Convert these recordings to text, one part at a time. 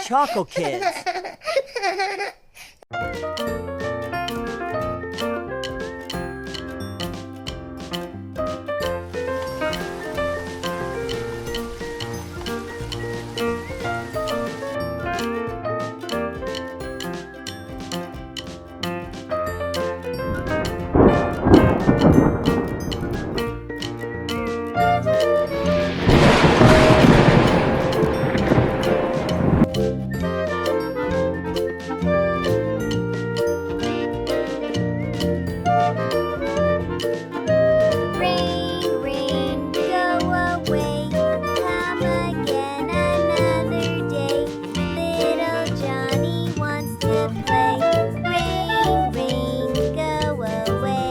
Choco Kids. Rain, rain, go away. Come again another day. Little Johnny wants to play. Rain, rain, go away.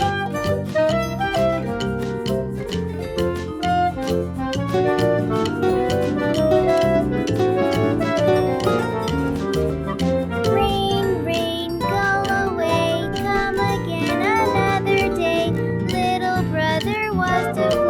Rain, rain, go away. Come again another day. Little brother was to